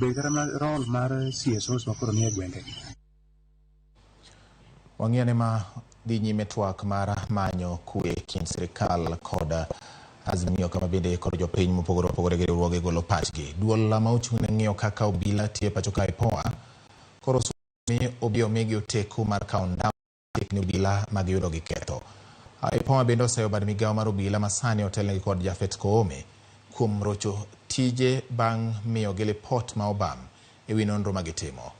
rol mar CSOs makoro nie gwenge. Wang'iane ma dhi nyime twak mar manyo kwe kind sirikal kod Azimio kama bende kod jopiny mopogore opogore gi riwruoge golo pachgi. Duol ma ochung' ne ng'iyo kaka obila tiyo pacho ka IPOA koro mi obiro migi teko mar kawo ndawa ni obila mag yudo gi ketho. IPOA bende oseyo bad migawo mar obila masani otelnegi kod Jafet Koome kuom rocho tije bang' miyo gi lipot ma obam ewi nonro magitimo.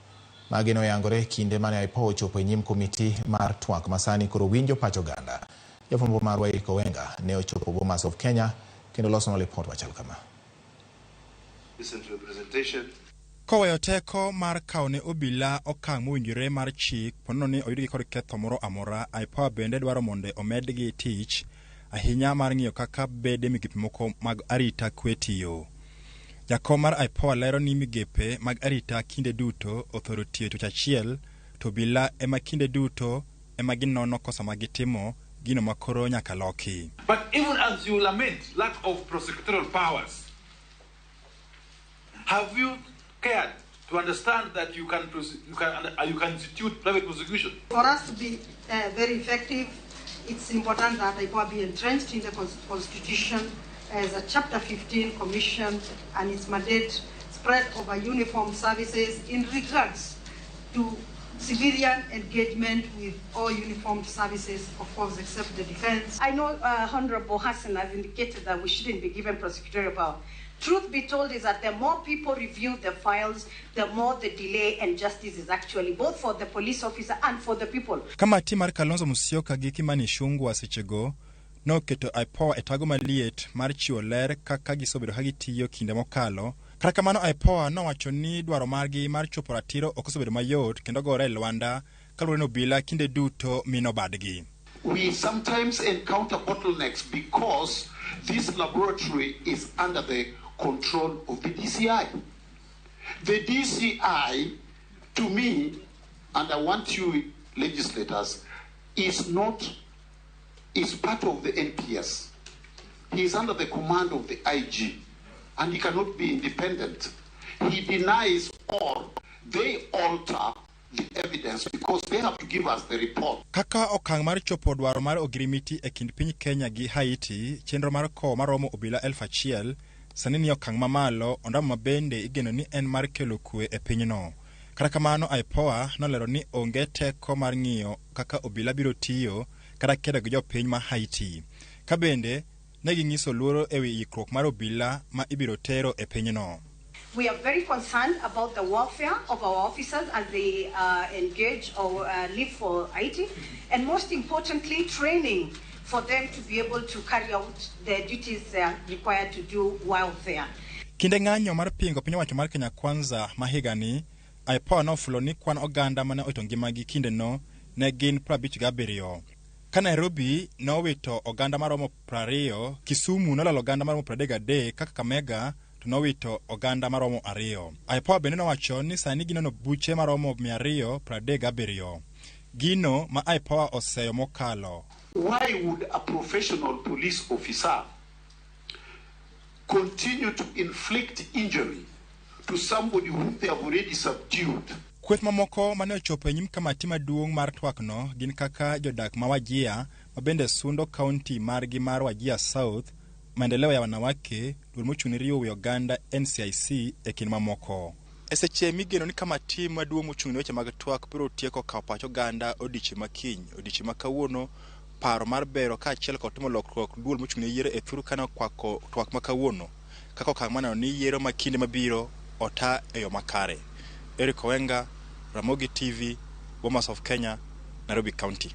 Magi noyangore kinde mane IPOA ochopo e nyim komiti mar twak masani koro winjo pacho ganda. Jafwambo marwa IPOA ne ochopo Bomas of Kenya kendo loso lipot machal kama. Kwayo teko mar kawo ne obila okang mowinjore mar chik pono ni oyudgi kod ketho moro amora. IPOA bende dwaro mondo omedgi tich ahinya mar ng'iyo kaka bede migepe moko mag arita kwe tiyo. Jakom mar IPOA lero ni migepe mag arita kinde duto othoro tiyo tich achiel to obila ema kinde duto ema ginono kosa magitimo gino makoro nyaka loki. But even as you lament lack of prosecutorial powers, have you cared to understand that you can institute private prosecution? For us to be very effective, it's important that IPOA be entrenched in the Constitution as a Chapter 15 Commission and its mandate spread over uniformed services in regards to civilian engagement with all uniformed services, of course, except the defense. I know Honorable Hassan has indicated that we shouldn't be given prosecutorial power. Truth be told is that the more people review the files, the more the delay and justice is actually both for the police officer and for the people. Kama timar Kalonzo Musyoka gi Kimani Ichung'wah sechego no keto IPOA etago maliet mar chiwo ler kaka gisobedo ka gitiyo kinde mokalo. Kata kamano IPOA nowacho ni dwaro margi mar chopo ratiro ok osebedo mayot kendo gore Lwanda kaluwore ni obila kinde duto mino badgi. We sometimes encounter bottlenecks because this laboratory is under the control of the DCI. The DCI, to me, and I want you legislators, is part of the NPS. He is under the command of the IG, and he cannot be independent. He denies or they alter the evidence because they have to give us the report. Kaka okang mar chopo dwaro mar ogirimiti e kind piny Kenya gi Haiti, chenro mar kowo maromo obila 1,000 sani ni okang mamalo ondamo mabende igeno ni en mar kelo kwe e pinyno. Kata kamano IPOA nolero ni onge teko mar ng'iyo kaka obila biro tiyo kata kedo gi jopiny ma Haiti. Kabende ne ging'iso luoro ewi ikruok mar obila ma ibiro tero e pinyno. We are very concerned about the welfare of our officers as they engage or live for Haiti, and most importantly, training for them to be able to carry out the duties they are required to do while there. Kinde ng'anyo mar pingo piny owacho mar Kenya Kwanza ma higani, IPOA nofulo ni kwan oganda mane owito ngimagi kinde no ne gin 57. Ka Nairobi nowito oganda maromo 20, Kisumu nolalo oganda maromo 33, kaka Kakamega to nowito oganda maromo 2. IPOA bende nowacho ni sani ginono buche maromo 237. Gino ma IPOA oseyo mokalo. Why would a professional police officer continue to inflict injury to somebody whom they have already subdued? Kweth mamoko mane ochopo e nyim kamati maduong' mar twakno gin kaka jodak ma Wajir mabende sundo kaunti margi mar Wajir South, maendeleo ya wanawake, duol mochung' ne riwo wi oganda NCIC e kind mamoko. E seche migeno ni kamati maduong' mochung' ne weche mag twak biro tieko kawo pach oganda odiechieng' makiny, odiechieng' ma kawuono paro mar bero ka achiel kod timo lokruok duol mochung' ne yiero e thuru kana kwako twak ma kawuono kaka okang' maneno ni yiero makinde mabiro ota e yo makare. Ramogi TV, Bomas of Kenya, Nairobi County.